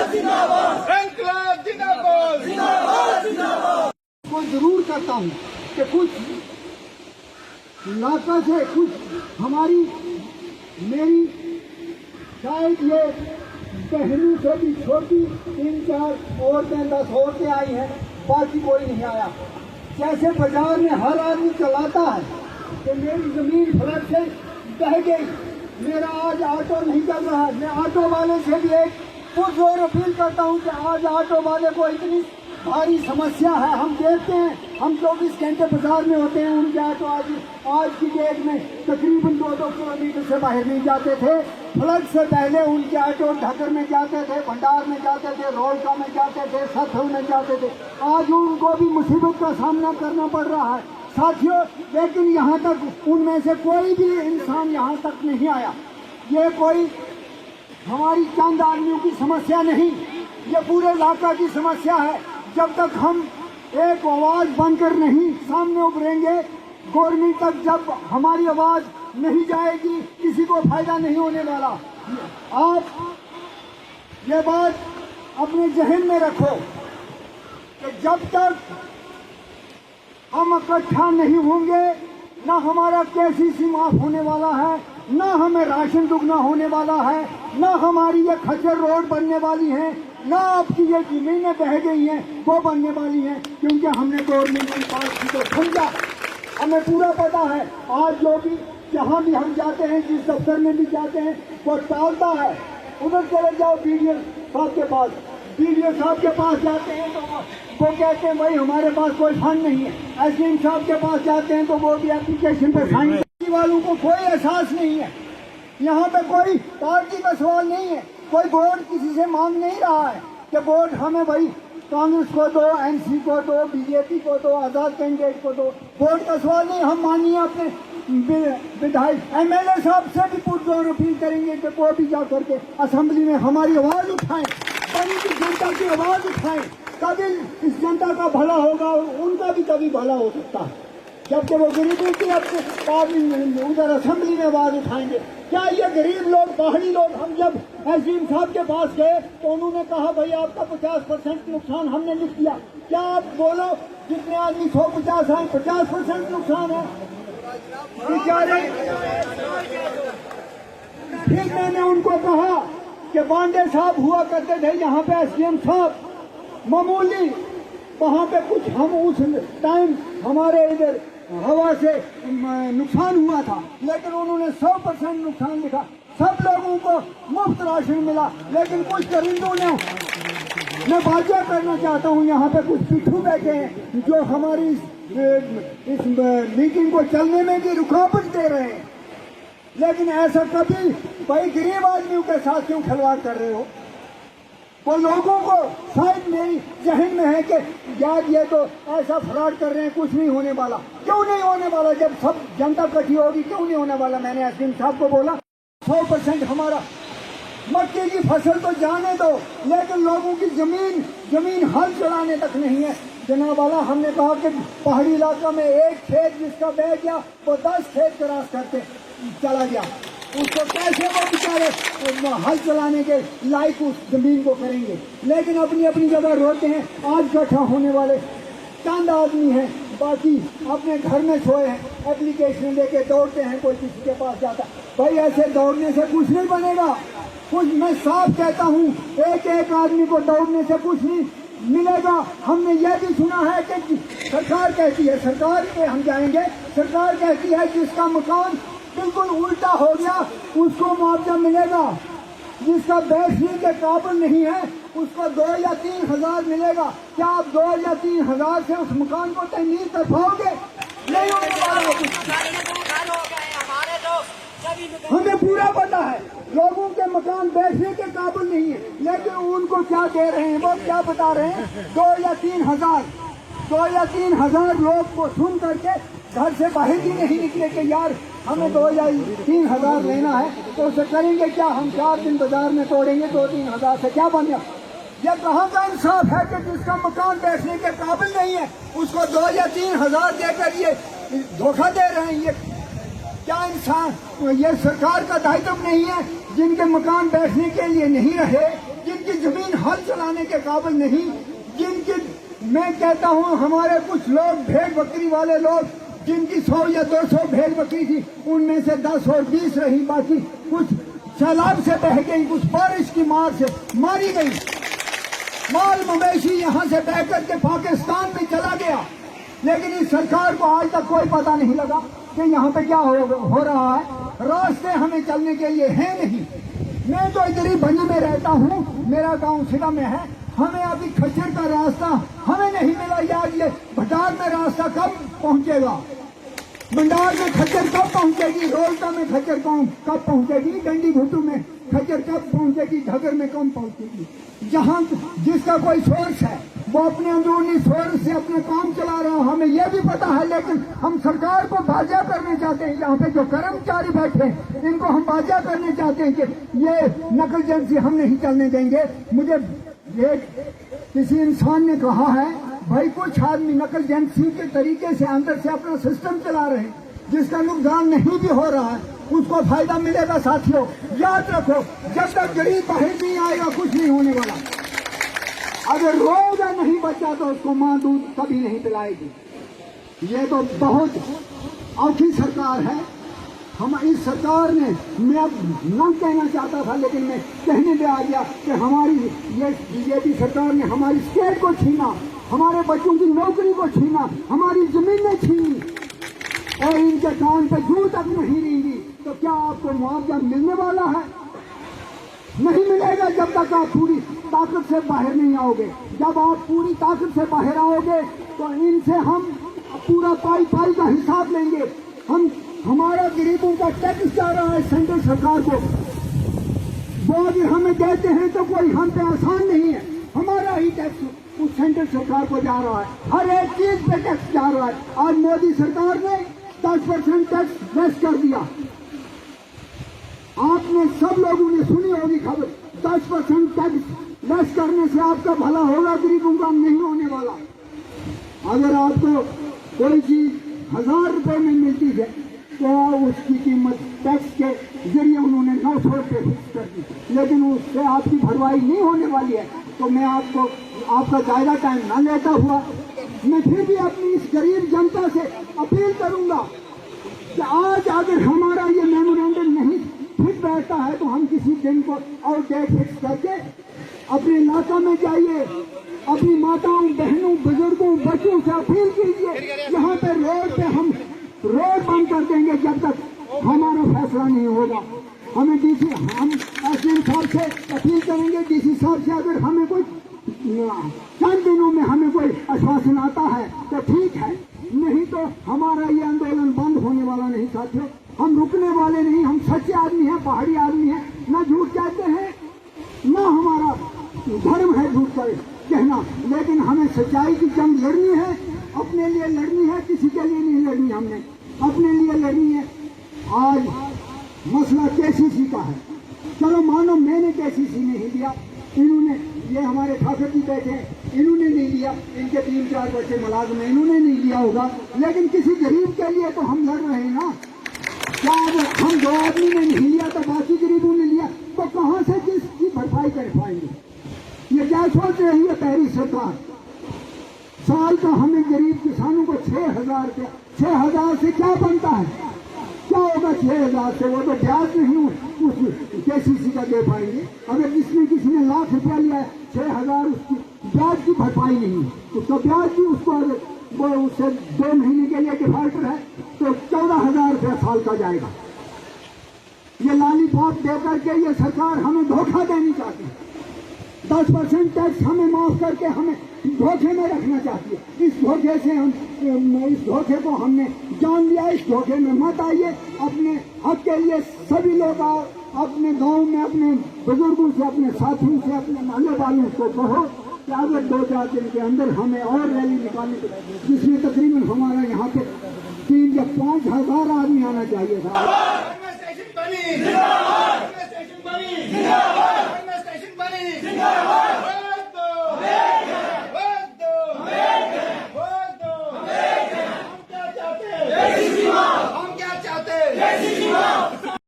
इनकलाब जिंदाबाद। को जरूर करता हूँ कि कुछ इलाका से कुछ हमारी मेरी शायद ये बहनों से भी छोटी 3-4 औरतें 10 औरतें आई हैं, बाकी कोई नहीं आया। जैसे बाजार में हर आदमी चलाता है कि मेरी जमीन फ्लड से बह गई, मेरा आज ऑटो नहीं चल रहा है, मैं ऑटो वाले से भी एक पुरजोर अपील करता हूँ कि आज ऑटो वाले को इतनी भारी समस्या है। हम देखते हैं, हम 24 घंटे बाजार में होते हैं, उनके ऑटो आज की डेट में तकरीबन 2-2 किलोमीटर से बाहर नहीं जाते थे। फ्लड से पहले उनके ऑटो ढक्कर में जाते थे, भंडार में जाते थे, रोलका में जाते थे, सथल में जाते थे। आज उनको भी मुसीबत का सामना करना पड़ रहा है साथियों। लेकिन यहाँ तक उनमें से कोई भी इंसान यहाँ तक नहीं आया। ये कोई हमारी चंद आदमियों की समस्या नहीं, ये पूरे इलाका की समस्या है। जब तक हम एक आवाज बनकर नहीं सामने उभरेंगे, गवर्नमेंट तक जब हमारी आवाज नहीं जाएगी, किसी को फायदा नहीं होने वाला। आप ये बात अपने जहन में रखो कि जब तक हम इकट्ठा नहीं होंगे, ना हमारा केसीसी माफ होने वाला है, ना हमें राशन दुगना होने वाला है, ना हमारी ये खच्चर रोड बनने वाली है, ना आपकी ये जमीनें बह गई हैं वो बनने वाली हैं, क्योंकि हमने गवर्नमेंट की बात को समझा। हमें पूरा पता है। आज जो भी जहाँ भी हम जाते हैं, जिस दफ्तर में भी जाते हैं, वो टालता है। उधर चले जाओ बीडीओ साहब के पास, बीडीओ साहब के पास जाते हैं तो वो कहते हैं भाई हमारे पास कोई फंड नहीं है। एसडीएम साहब के पास जाते हैं तो वो भी एप्लीकेशन पे साइन वालों को कोई एहसास नहीं है। यहाँ पे कोई पार्टी का सवाल नहीं है, कोई वोट किसी से मांग नहीं रहा है कि वोट हमें भाई कांग्रेस को दो, एनसी को दो, बीजेपी को दो, आजाद कैंडिडेट को दो। वोट का सवाल नहीं। हम मानिए अपने विधायक एमएलए साहब से भी पुरजोर अपील करेंगे कि वो भी जा करके असेंबली में हमारी आवाज उठाएं, बड़ी की जनता की आवाज उठाएं। कभी इस जनता का भला होगा, उनका भी कभी भला हो सकता है। जबकि वो गरीबों की अपने उधर असेंबली में आवाज उठाएंगे। क्या ये गरीब लोग, पहाड़ी लोग, हम जब एसडीएम साहब के पास गए तो उन्होंने कहा भाई आपका 50% नुकसान हमने लिख दिया। क्या आप बोलो जितने आदमी 150 हैं 50% नुकसान है बेचारे। फिर मैंने उनको कहा कि बांडे साहब हुआ करते थे यहाँ पे एसडीएम साहब, मामूली वहाँ पे कुछ हम उस टाइम हमारे इधर हवा से नुकसान हुआ था, लेकिन उन्होंने 100% नुकसान लिखा। सब लोगों को मुफ्त राशन मिला, लेकिन कुछ परिंदों ने, मैं बाजा करना चाहता हूँ, यहाँ पे कुछ पिट्ठू बैठे हैं जो हमारी इस मीटिंग को चलने में भी रुकावट दे रहे हैं। लेकिन ऐसा कभी भाई गरीब आदमियों के साथ क्यों खिलवाड़ कर रहे हो? वो लोगों को शायद मेरी जहन में है कि यार ये तो ऐसा फ्रॉड कर रहे हैं, कुछ नहीं होने वाला। क्यों नहीं होने वाला? जब सब जनता इकट्ठी होगी क्यों नहीं होने वाला? मैंने एसडीएम साहब को बोला 100% हमारा मक्के की फसल तो जाने दो, लेकिन लोगों की जमीन हल चलाने तक नहीं है। जनाब वाला, हमने कहा कि पहाड़ी इलाका में एक खेत जिसका बह गया वो 10 खेत क्रॉस करके चला गया, उसको कैसे वो बेचारे हल चलाने के लायक उस जमीन को करेंगे? लेकिन अपनी अपनी जगह रोते हैं। आज इकट्ठा होने वाले चंद आदमी हैं, बाकी अपने घर में सोए हैं, एप्लीकेशन लेके दौड़ते हैं, कोई किसी के पास जाता। भाई ऐसे दौड़ने से कुछ नहीं बनेगा। कुछ मैं साफ कहता हूँ, एक आदमी को दौड़ने से कुछ नहीं मिलेगा। हमने यह भी सुना है कि सरकार कहती है, सरकार पे हम जाएंगे, सरकार कहती है जिसका मकान बिल्कुल उल्टा हो गया उसको मुआवजा मिलेगा, जिसका बैठने के काबिल नहीं है उसको 2 या 3 हजार मिलेगा। क्या आप 2 या 3 हजार से उस मकान को तमीर कर पाओगे? नहीं होने वाला। हमें पूरा पता है लोगों के मकान बैठने के काबिल नहीं है, लेकिन उनको क्या दे रहे हैं? वो क्या बता रहे हैं? 2 या 3 हजार, 2 या 3 हजार लोग को सुन करके घर से बाहर भी नहीं निकले कि यार हमें 2 या 3 हजार लेना है, तो उसे करेंगे क्या? हम 4 दिन बाजार में तोड़ेंगे, 2-3 हजार से क्या बन गया? यह कहाँ का इंसाफ है कि जिसका मकान बैठने के काबिल नहीं है उसको 2 या 3 हजार देकर ये धोखा दे रहे हैं? ये क्या इंसान? ये सरकार का दायित्व नहीं है? जिनके मकान बैठने के लिए नहीं रहे, जिनकी जमीन हल चलाने के काबिल नहीं। जिनकी मैं कहता हूँ हमारे कुछ लोग भेड़ बकरी वाले लोग जिनकी 100 या 200 भेड़ बकरी थी, उनमें से 10 और 20 रही, बाकी कुछ सैलाब से बह गई, कुछ बारिश की मार से मारी गई। माल मवेशी यहाँ से बह करके पाकिस्तान में चला गया, लेकिन इस सरकार को आज तक कोई पता नहीं लगा कि यहाँ पे क्या हो रहा है। रास्ते हमें चलने के लिए हैं नहीं। मैं तो इधर ही बनी में रहता हूँ, मेरा गांव सिरा में है। हमें अभी खच्चर का रास्ता हमें नहीं मिला। यार ये भटार में रास्ता कब पहुँचेगा, भंडार में खच्चर कब पहुँचेगी, रोलता में खच्चर कब पहुँचेगी, डंडी भुट्टू में खच्चर कब पहुँचेगी, घगर में कब पहुँचेगी। जहाँ जिसका कोई सोर्स है वो अपने अंदरूनी सोर्स से अपना काम चला रहा है, हमें यह भी पता है। लेकिन हम सरकार को बाजिया करने चाहते हैं। यहाँ पे जो कर्मचारी बैठे हैं इनको हम बाजिया करने चाहते हैं कि ये नकल एजेंसी हम नहीं चलने देंगे। मुझे किसी इंसान ने कहा है, भाई कुछ आदमी नकल एजेंसी के तरीके से अंदर से अपना सिस्टम चला रहे हैं, जिसका नुकसान नहीं भी हो रहा है उसको फायदा मिलेगा। साथियों याद रखो, जब तक गरीब बाहर नहीं आएगा कुछ नहीं होने वाला। अगर रोजा नहीं बचा तो उसको मां दूध कभी नहीं पिलाएगी। ये तो बहुत औखी सरकार है। हम इस सरकार ने, मैं अब न कहना चाहता था लेकिन मैं कहने पे आ गया कि हमारी ये बीजेपी सरकार ने हमारी स्टेट को छीना, हमारे बच्चों की नौकरी को छीना, हमारी जमीनें छीनी और इनके कान पे जू तक नहीं रहेंगी। तो क्या आपको मुआवजा मिलने वाला है? नहीं मिलेगा जब तक आप पूरी ताकत से बाहर नहीं आओगे। जब आप पूरी ताकत से बाहर आओगे तो इनसे हम पूरा पाई का हिसाब लेंगे। हमारा गरीबों का टैक्स जा रहा है सेंट्रल सरकार को, वो अगर हमें देते हैं तो कोई हम पे आसान नहीं है। हमारा ही टैक्स उस सेंट्रल सरकार को जा रहा है, हर एक चीज पे टैक्स जा रहा है। आज मोदी सरकार ने 10% टैक्स लेस कर दिया। आपने सब लोगों ने सुनी होगी खबर, 10% टैक्स लेस करने से आपका भला होगा, गरीबों का नहीं होने वाला। अगर आपको कोई चीज 1000 रुपए में मिलती है तो उसकी कीमत टैक्स के जरिए उन्होंने 900 रुपये फिक्स कर दी, लेकिन उससे आपकी भरवाई नहीं होने वाली है। तो मैं आपका ज़्यादा टाइम ना लेता हुआ मैं फिर भी अपनी इस गरीब जनता से अपील करूंगा कि आज अगर हमारा ये मेमोरेंडम नहीं फिट बैठता है तो हम किसी दिन को और डेट फिक्स करके अपने इलाका में जाइए, अपनी माताओं, बहनों, बुजुर्गों, बच्चों से अपील कीजिए। यहाँ पे रोड पे हम रोड बंद कर देंगे जब तक हमारा फैसला नहीं होगा। हम एसडीएम साहब से अपील करेंगे, डीसी साहब से, अगर हमें कोई चंद दिनों में हमें कोई आश्वासन आता है तो ठीक है, नहीं तो हमारा ये आंदोलन बंद होने वाला नहीं। साथियों हम रुकने वाले नहीं, हम सच्चे आदमी हैं, पहाड़ी आदमी हैं, ना झूठ कहते हैं, ना हमारा धर्म है झूठ कहना, लेकिन हमें सच्चाई की जंग लड़नी है, अपने लिए लड़नी है, किसी के लिए नहीं लड़नी। हमने अपने लिए लड़नी है। आज मसला केसीसी का है, चलो मानो मैंने केसीसी नहीं दिया, इन्होंने, ये हमारे ठाकुर जी बैठे, इन्होंने नहीं लिया, इनके 3-4 बच्चे मुलाजिम हैं, इन्होंने नहीं लिया होगा, लेकिन किसी गरीब के लिए तो हम लड़ रहे हैं ना। क्या हम 2 आदमी ने नहीं लिया तो बाकी गरीबों ने लिया, तो कहाँ से किसकी भरपाई कर पाएंगे? ये क्या सोच रही है पहली सरकार? साल का हमें गरीब किसानों को 6,000 रुपया, 6,000 से क्या बनता है? क्या होगा 6,000 से? वो तो ब्याज नहीं उस केसीसी का दे पाएंगे। अगर जिसने किसी ने लाख रुपया लिया है, 6,000 उसकी ब्याज की भरपाई नहीं है, उसका ब्याज भी उसको अगर वो उससे 2 महीने के लिए डिफॉल्टर है तो 14,000 रुपया साल का जाएगा। ये लालीपॉप देकर के ये सरकार हमें धोखा देनी चाहती है। 10% टैक्स हमें माफ करके हमें धोखे में रखना चाहती है। इस धोखे से इस धोखे को हमने जान लिया। इस धोखे में मत आइए। अपने हक के लिए सभी लोग आओ, अपने गांव में अपने बुजुर्गों से, अपने साथियों से, अपने मोहल्ले वालों को कहो कि अगर 2-4 दिन के अंदर हमें और रैली निकालनी, जिसमें तकरीबन हमारा यहाँ पे 3 या 5 हज़ार आदमी आना चाहिए था।